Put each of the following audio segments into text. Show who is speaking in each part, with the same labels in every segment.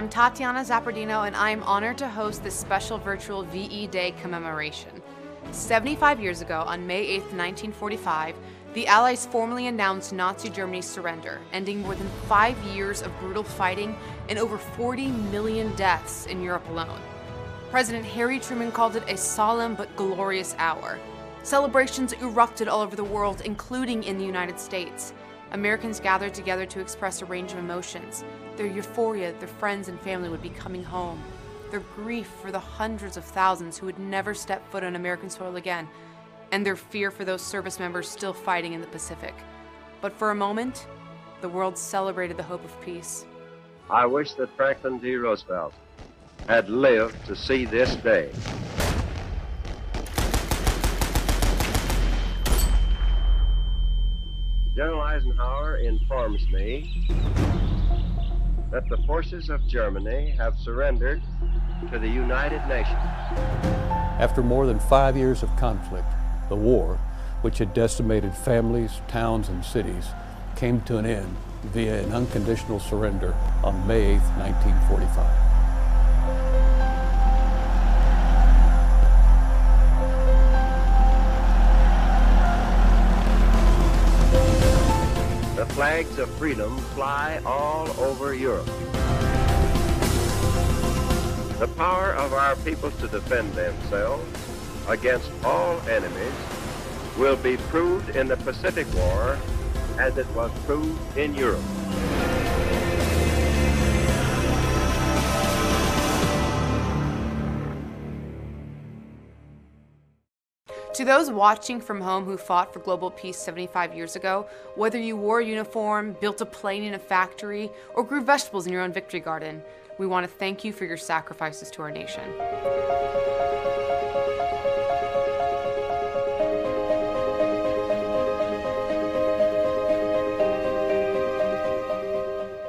Speaker 1: I'm Tatiana Zappardino, and I am honored to host this special virtual VE Day commemoration. 75 years ago, on May 8, 1945, the Allies formally announced Nazi Germany's surrender, ending more than 5 years of brutal fighting and over 40 million deaths in Europe alone. President Harry Truman called it a solemn but glorious hour. Celebrations erupted all over the world, including in the United States. Americans gathered together to express a range of emotions: their euphoria that their friends and family would be coming home, their grief for the hundreds of thousands who would never step foot on American soil again, and their fear for those service members still fighting in the Pacific. But for a moment, the world celebrated the hope of peace.
Speaker 2: I wish that Franklin D. Roosevelt had lived to see this day. General Eisenhower informs me that the forces of Germany have surrendered to the United Nations.
Speaker 3: After more than 5 years of conflict, the war, which had decimated families, towns, and cities, came to an end via an unconditional surrender on May 8, 1945.
Speaker 2: The flags of freedom fly all over Europe. The power of our peoples to defend themselves against all enemies will be proved in the Pacific War as it was proved in Europe.
Speaker 1: To those watching from home who fought for global peace 75 years ago, whether you wore a uniform, built a plane in a factory, or grew vegetables in your own victory garden, we want to thank you for your sacrifices to our nation.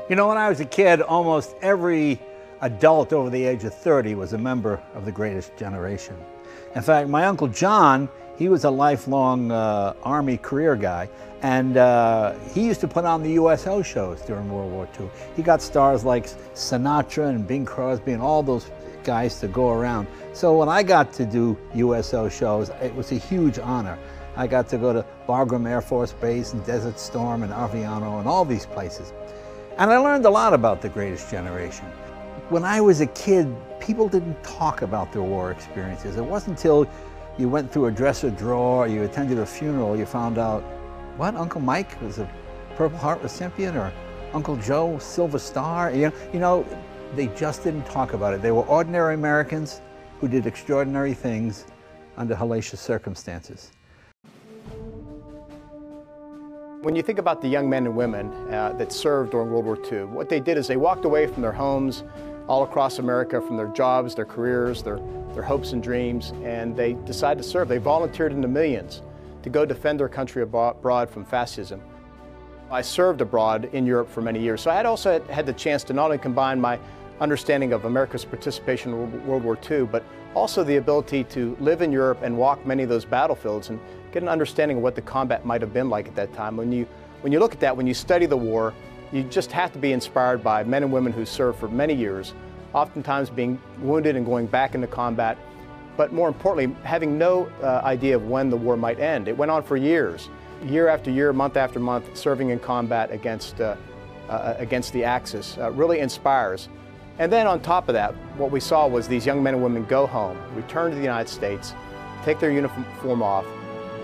Speaker 4: You know, when I was a kid, almost every adult over the age of 30 was a member of the Greatest Generation. In fact, my Uncle John, he was a lifelong Army career guy, and he used to put on the USO shows during World War II. He got stars like Sinatra and Bing Crosby and all those guys to go around. So when I got to do USO shows, it was a huge honor. I got to go to Bagram Air Force Base and Desert Storm and Aviano and all these places. And I learned a lot about the Greatest Generation. When I was a kid, people didn't talk about their war experiences. It wasn't until you went through a dresser drawer or you attended a funeral you found out, what, Uncle Mike was a Purple Heart recipient, or Uncle Joe, Silver Star? You know, they just didn't talk about it. They were ordinary Americans who did extraordinary things under hellacious circumstances.
Speaker 5: When you think about the young men and women that served during World War II, what they did is they walked away from their homes all across America, from their jobs, their careers, their hopes and dreams, and they decided to serve. They volunteered in the millions to go defend their country abroad from fascism. I served abroad in Europe for many years, so I had also had the chance to not only combine my understanding of America's participation in World War II, but also the ability to live in Europe and walk many of those battlefields and get an understanding of what the combat might have been like at that time. When you look at that, when you study the war, you just have to be inspired by men and women who served for many years, oftentimes being wounded and going back into combat, but more importantly, having no idea of when the war might end. It went on for years, year after year, month after month, serving in combat against the Axis. Really inspires. And then on top of that, what we saw was these young men and women go home, return to the United States, take their uniform off,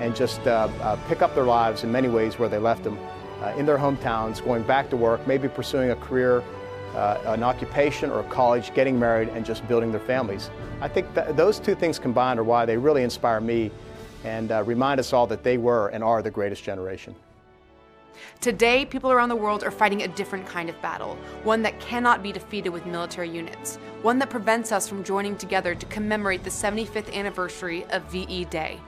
Speaker 5: and just pick up their lives in many ways where they left them, in their hometowns, going back to work, maybe pursuing a career, an occupation or a college, getting married, and just building their families. I think that those two things combined are why they really inspire me and remind us all that they were and are the greatest generation.
Speaker 1: Today, people around the world are fighting a different kind of battle, one that cannot be defeated with military units, one that prevents us from joining together to commemorate the 75th anniversary of VE Day.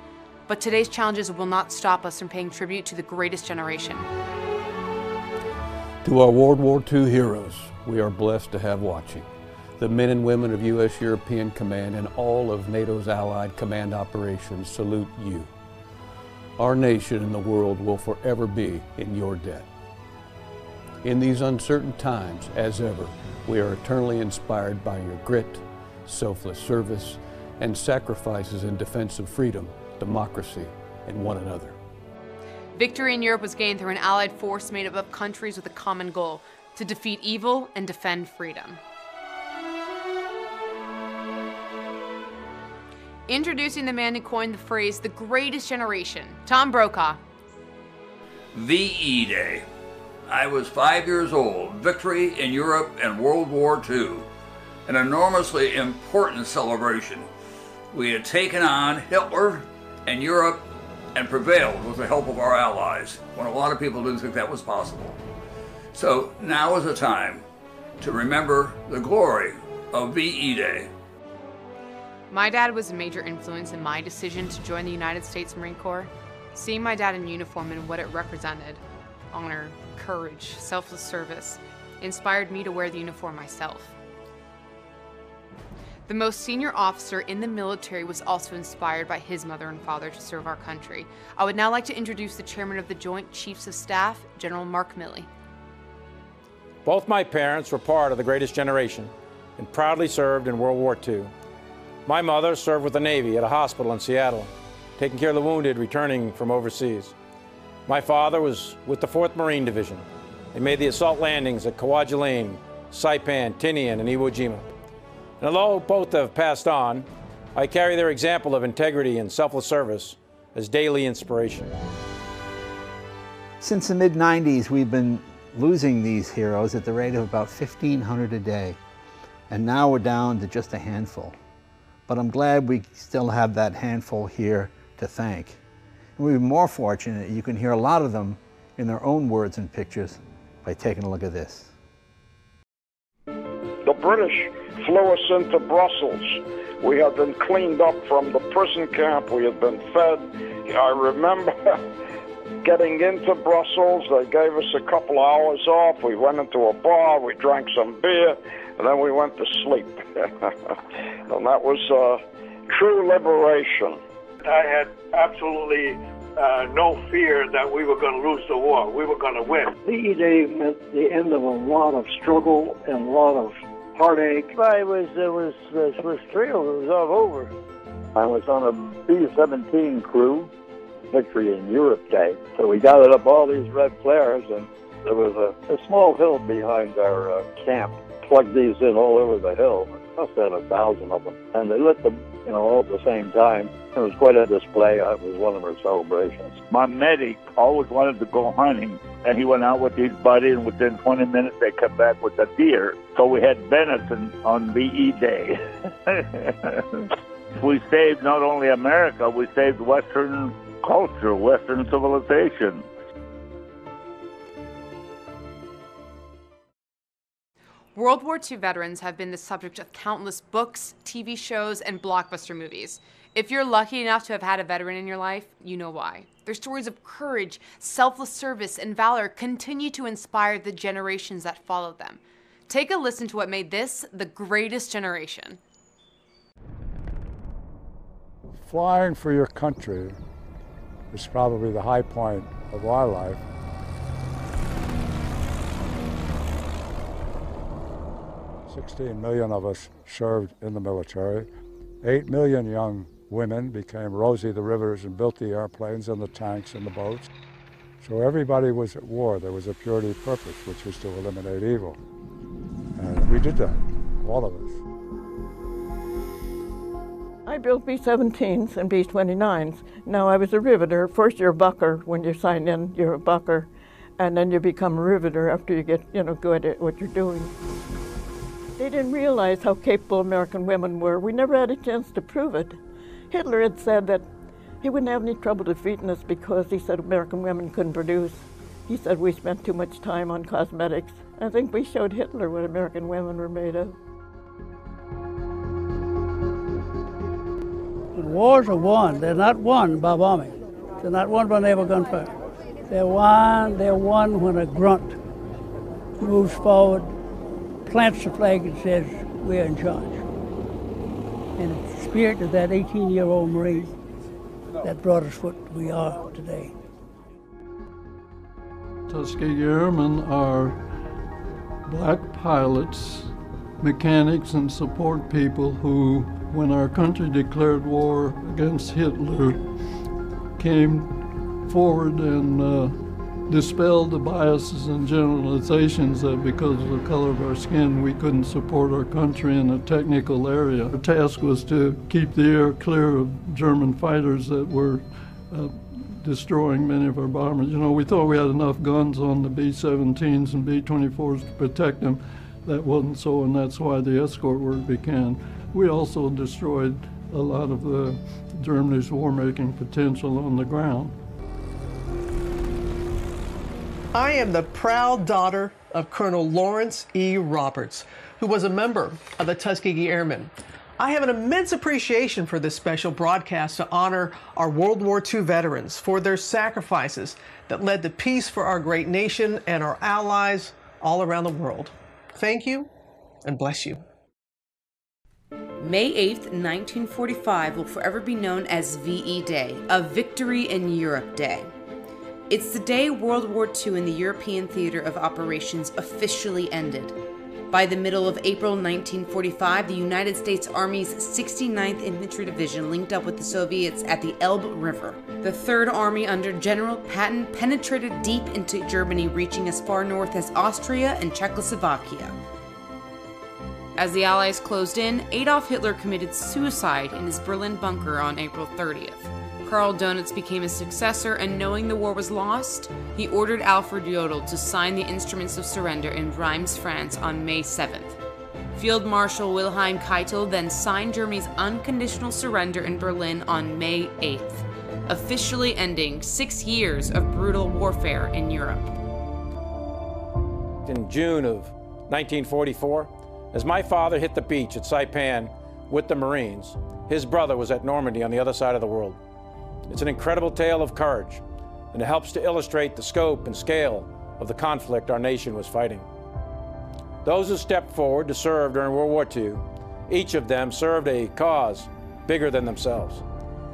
Speaker 1: But today's challenges will not stop us from paying tribute to the greatest generation.
Speaker 3: To our World War II heroes, we are blessed to have watching. The men and women of U.S. European Command and all of NATO's allied command operations salute you. Our nation and the world will forever be in your debt. In these uncertain times, as ever, we are eternally inspired by your grit, selfless service, and sacrifices in defense of freedom, democracy, and one another.
Speaker 1: Victory in Europe was gained through an allied force made up of countries with a common goal: to defeat evil and defend freedom. Introducing the man who coined the phrase, the greatest generation, Tom Brokaw.
Speaker 6: VE Day. I was 5 years old. Victory in Europe and World War II. An enormously important celebration. We had taken on Hitler and Europe and prevailed with the help of our allies, when a lot of people didn't think that was possible. So now is the time to remember the glory of VE Day.
Speaker 1: My dad was a major influence in my decision to join the United States Marine Corps. Seeing my dad in uniform and what it represented, honor, courage, selfless service, inspired me to wear the uniform myself. The most senior officer in the military was also inspired by his mother and father to serve our country. I would now like to introduce the chairman of the Joint Chiefs of Staff, General Mark Milley.
Speaker 7: Both my parents were part of the greatest generation and proudly served in World War II. My mother served with the Navy at a hospital in Seattle, taking care of the wounded returning from overseas. My father was with the 4th Marine Division. They made the assault landings at Kwajalein, Saipan, Tinian, and Iwo Jima. And although both have passed on, I carry their example of integrity and selfless service as daily inspiration.
Speaker 4: Since the mid-90s, we've been losing these heroes at the rate of about 1,500 a day. And now we're down to just a handful. But I'm glad we still have that handful here to thank. And we're more fortunate you can hear a lot of them in their own words and pictures by taking a look at this.
Speaker 8: The British flew us into Brussels. We had been cleaned up from the prison camp. We had been fed. I remember getting into Brussels. They gave us a couple hours off. We went into a bar. We drank some beer, and then we went to sleep. And that was true liberation.
Speaker 9: I had absolutely no fear that we were going to lose the war. We were going to win.
Speaker 10: VE Day meant the end of a lot of struggle and a lot of heartache.
Speaker 11: It was thrilled. It was all over.
Speaker 12: I was on a B-17 crew, Victory in Europe Day. So we gathered up all these red flares, and there was a small hill behind our camp. Plugged these in all over the hill. Must have had 1,000 of them. And they lit them, all at the same time. It was quite a display. It was one of our celebrations.
Speaker 13: My medic always wanted to go hunting, and he went out with his buddy, and within 20 minutes they come back with a deer. So we had venison on VE Day. We saved not only America, we saved Western culture, Western civilization.
Speaker 1: World War II veterans have been the subject of countless books, TV shows, and blockbuster movies. If you're lucky enough to have had a veteran in your life, you know why. Their stories of courage, selfless service, and valor continue to inspire the generations that followed them. Take a listen to what made this the greatest generation.
Speaker 14: Flying for your country is probably the high point of our life. $16 million of us served in the military. 8 million young women became Rosie the Rivers and built the airplanes and the tanks and the boats. So everybody was at war. There was a purity purpose, which was to eliminate evil. And we did that, all of us.
Speaker 11: I built B-17s and B-29s. Now, I was a riveter. First, you're a bucker. When you sign in, you're a bucker. And then you become a riveter after you get, good at what you're doing. They didn't realize how capable American women were. We never had a chance to prove it. Hitler had said that he wouldn't have any trouble defeating us because he said American women couldn't produce. He said we spent too much time on cosmetics. I think we showed Hitler what American women were made of.
Speaker 15: Wars are won. They're not won by bombing. They're not won by naval gunfire. They're won when a grunt moves forward, plants the flag and says, we're in charge. And it's the spirit of that 18-year-old Marine that brought us what we are today.
Speaker 16: Tuskegee Airmen are black pilots, mechanics, and support people who, when our country declared war against Hitler, came forward and dispelled the biases and generalizations that because of the color of our skin we couldn't support our country in a technical area. Our task was to keep the air clear of German fighters that were destroying many of our bombers. You know, we thought we had enough guns on the B-17s and B-24s to protect them. That wasn't so, and that's why the escort work began. We also destroyed a lot of Germany's war-making potential on the ground.
Speaker 17: I am the proud daughter of Colonel Lawrence E. Roberts, who was a member of the Tuskegee Airmen. I have an immense appreciation for this special broadcast to honor our World War II veterans for their sacrifices that led to peace for our great nation and our allies all around the world. Thank you, and bless you.
Speaker 1: May 8th, 1945 will forever be known as VE Day, a Victory in Europe Day. It's the day World War II in the European theater of operations officially ended. By the middle of April 1945, the United States Army's 69th Infantry Division linked up with the Soviets at the Elbe River. The Third Army under General Patton penetrated deep into Germany, reaching as far north as Austria and Czechoslovakia. As the Allies closed in, Adolf Hitler committed suicide in his Berlin bunker on April 30th. Karl Donitz became his successor, and knowing the war was lost, he ordered Alfred Jodl to sign the Instruments of Surrender in Reims, France on May 7th. Field Marshal Wilhelm Keitel then signed Germany's unconditional surrender in Berlin on May 8th, officially ending 6 years of brutal warfare in Europe.
Speaker 7: In June of 1944, as my father hit the beach at Saipan with the Marines, his brother was at Normandy on the other side of the world. It's an incredible tale of courage, and it helps to illustrate the scope and scale of the conflict our nation was fighting. Those who stepped forward to serve during World War II, each of them served a cause bigger than themselves.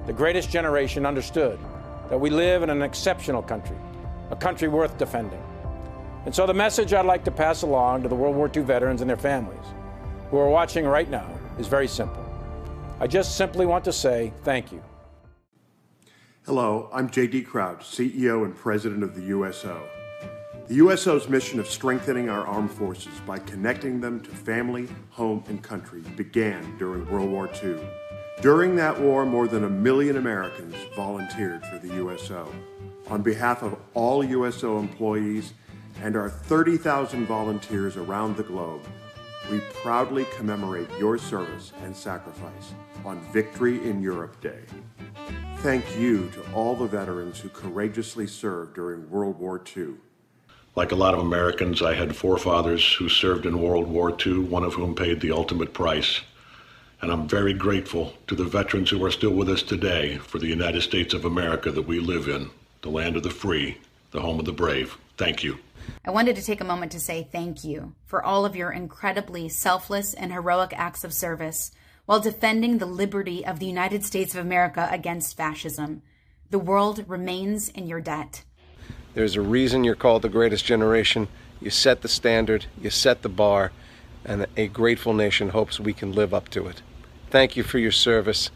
Speaker 7: The greatest generation understood that we live in an exceptional country, a country worth defending. And so the message I'd like to pass along to the World War II veterans and their families who are watching right now is very simple. I just simply want to say thank you.
Speaker 18: Hello, I'm J.D. Crouch, CEO and President of the USO. The USO's mission of strengthening our armed forces by connecting them to family, home, and country began during World War II. During that war, more than 1 million Americans volunteered for the USO. On behalf of all USO employees and our 30,000 volunteers around the globe, we proudly commemorate your service and sacrifice on Victory in Europe Day. Thank you to all the veterans who courageously served during World War II.
Speaker 19: Like a lot of Americans, I had forefathers who served in World War II, one of whom paid the ultimate price. And I'm very grateful to the veterans who are still with us today for the United States of America that we live in, the land of the free, the home of the brave. Thank you.
Speaker 20: I wanted to take a moment to say thank you for all of your incredibly selfless and heroic acts of service while defending the liberty of the United States of America against fascism. The world remains in your debt.
Speaker 21: There's a reason you're called the greatest generation. You set the standard, you set the bar, and a grateful nation hopes we can live up to it. Thank you for your service,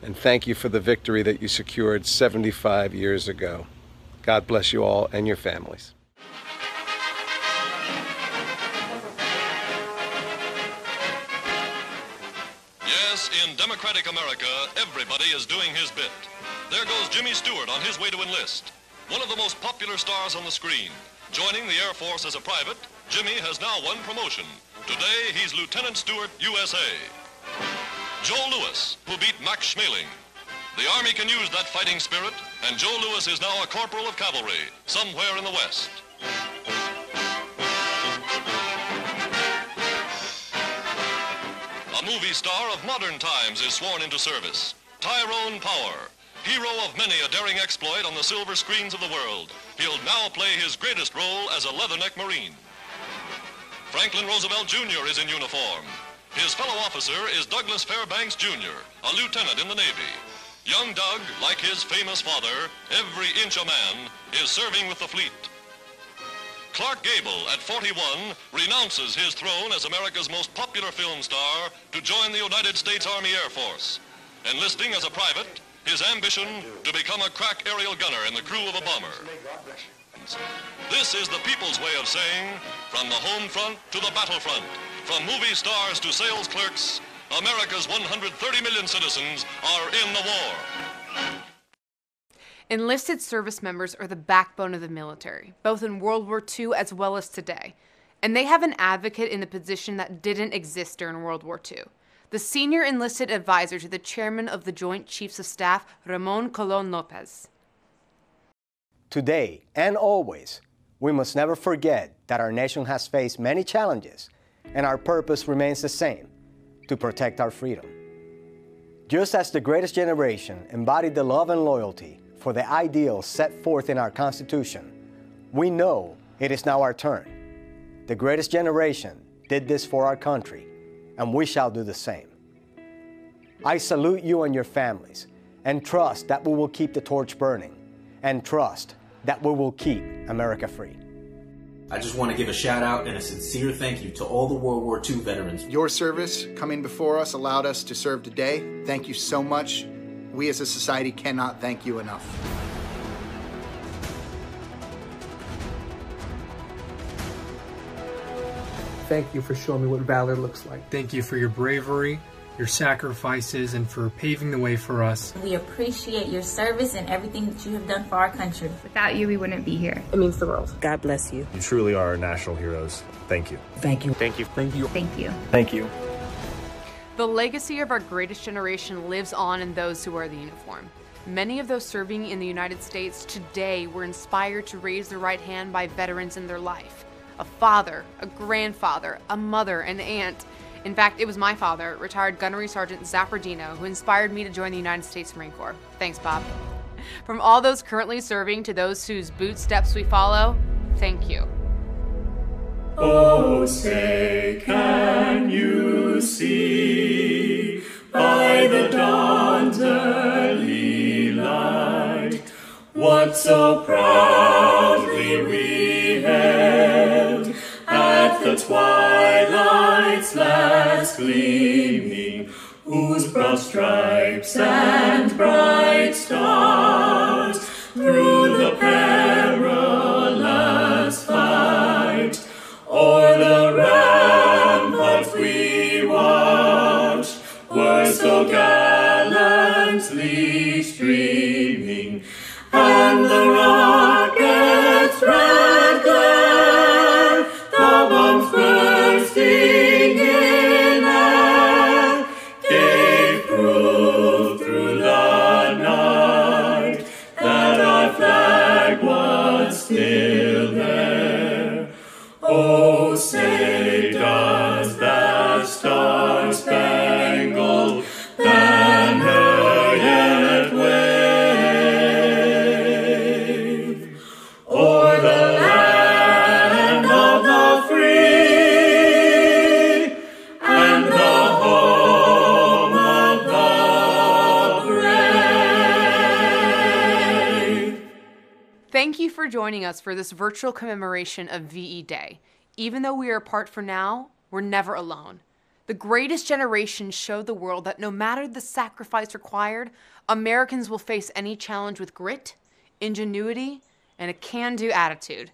Speaker 21: and thank you for the victory that you secured 75 years ago. God bless you all and your families.
Speaker 22: In democratic America, everybody is doing his bit. There goes Jimmy Stewart on his way to enlist. One of the most popular stars on the screen. Joining the Air Force as a private, Jimmy has now won promotion. Today, he's Lieutenant Stewart, USA. Joe Louis, who beat Max Schmeling. The Army can use that fighting spirit, and Joe Louis is now a corporal of cavalry, somewhere in the West. A movie star of modern times is sworn into service. Tyrone Power, hero of many a daring exploit on the silver screens of the world. He'll now play his greatest role as a leatherneck Marine. Franklin Roosevelt Jr. is in uniform. His fellow officer is Douglas Fairbanks Jr., a lieutenant in the Navy. Young Doug, like his famous father, every inch a man, is serving with the fleet. Clark Gable, at 41, renounces his throne as America's most popular film star to join the United States Army Air Force. Enlisting as a private, his ambition to become a crack aerial gunner in the crew of a bomber. This is the people's way of saying, from the home front to the battlefront, from movie stars to sales clerks, America's 130 million citizens are in the war.
Speaker 1: Enlisted service members are the backbone of the military, both in World War II as well as today. And they have an advocate in the position that didn't exist during World War II. The senior enlisted advisor to the chairman of the Joint Chiefs of Staff, Ramon Colon Lopez.
Speaker 2: Today and always, we must never forget that our nation has faced many challenges, and our purpose remains the same, to protect our freedom. Just as the greatest generation embodied the love and loyalty for the ideals set forth in our Constitution, we know it is now our turn. The greatest generation did this for our country, and we shall do the same. I salute you and your families, and trust that we will keep the torch burning, and trust that we will keep America free.
Speaker 5: I just want to give a shout out and a sincere thank you to all the World War II veterans.
Speaker 23: Your service coming before us allowed us to serve today. Thank you so much. We as a society cannot thank you enough.
Speaker 24: Thank you for showing me what valor looks like.
Speaker 25: Thank you for your bravery, your sacrifices, and for paving the way for us.
Speaker 26: We appreciate your service and everything that you have done for our country.
Speaker 27: Without you, we wouldn't be here.
Speaker 26: It means the world.
Speaker 27: God bless you.
Speaker 28: You truly are our national heroes. Thank you.
Speaker 27: Thank you.
Speaker 28: Thank you.
Speaker 27: Thank you. Thank you.
Speaker 28: Thank you.
Speaker 1: The legacy of our greatest generation lives on in those who wear the uniform. Many of those serving in the United States today were inspired to raise their right hand by veterans in their life. A father, a grandfather, a mother, an aunt. In fact, it was my father, retired Gunnery Sergeant Zappardino, who inspired me to join the United States Marine Corps. Thanks, Bob. From all those currently serving to those whose bootsteps we follow, thank you.
Speaker 29: Oh, say, can you see by the dawn's early light what so proudly we hailed at the twilight's last gleaming, whose broad stripes and bright stars through the perilous fight o'er the ramparts we watched were so gallantly streaming, and the rocket's red glare, the bombs bursting in air, gave proof through the night that our flag was still there. Oh, say, does that star-spangled banner yet wave o'er the land of the free and the home of the brave?
Speaker 1: Thank you for joining us for this virtual commemoration of VE Day. Even though we are apart for now, we're never alone. The greatest generation showed the world that no matter the sacrifice required, Americans will face any challenge with grit, ingenuity, and a can-do attitude.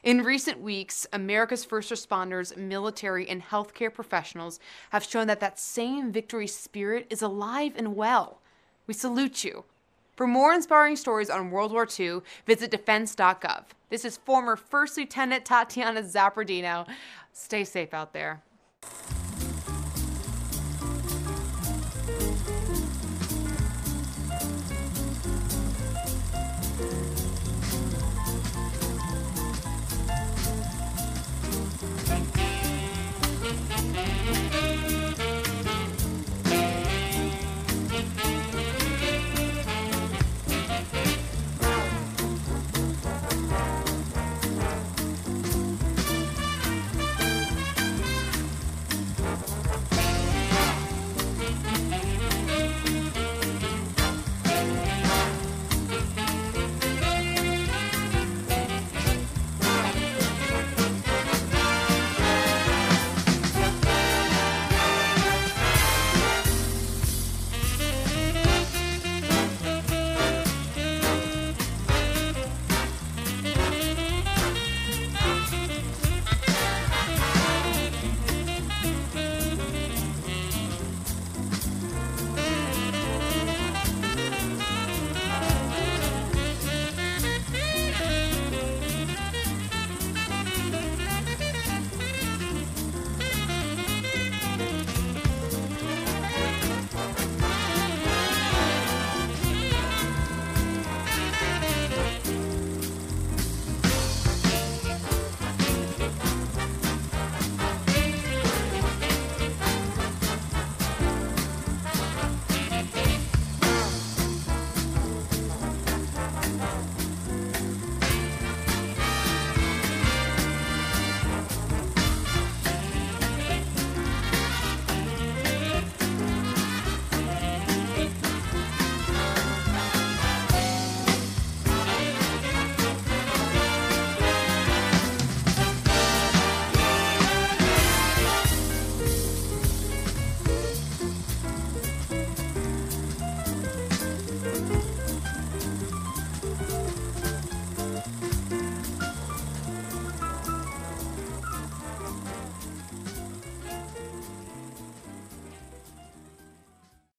Speaker 1: In recent weeks, America's first responders, military, and healthcare professionals have shown that that same victory spirit is alive and well. We salute you. For more inspiring stories on World War II, visit defense.gov. This is former First Lieutenant Tatiana Zappardino. Stay safe out there.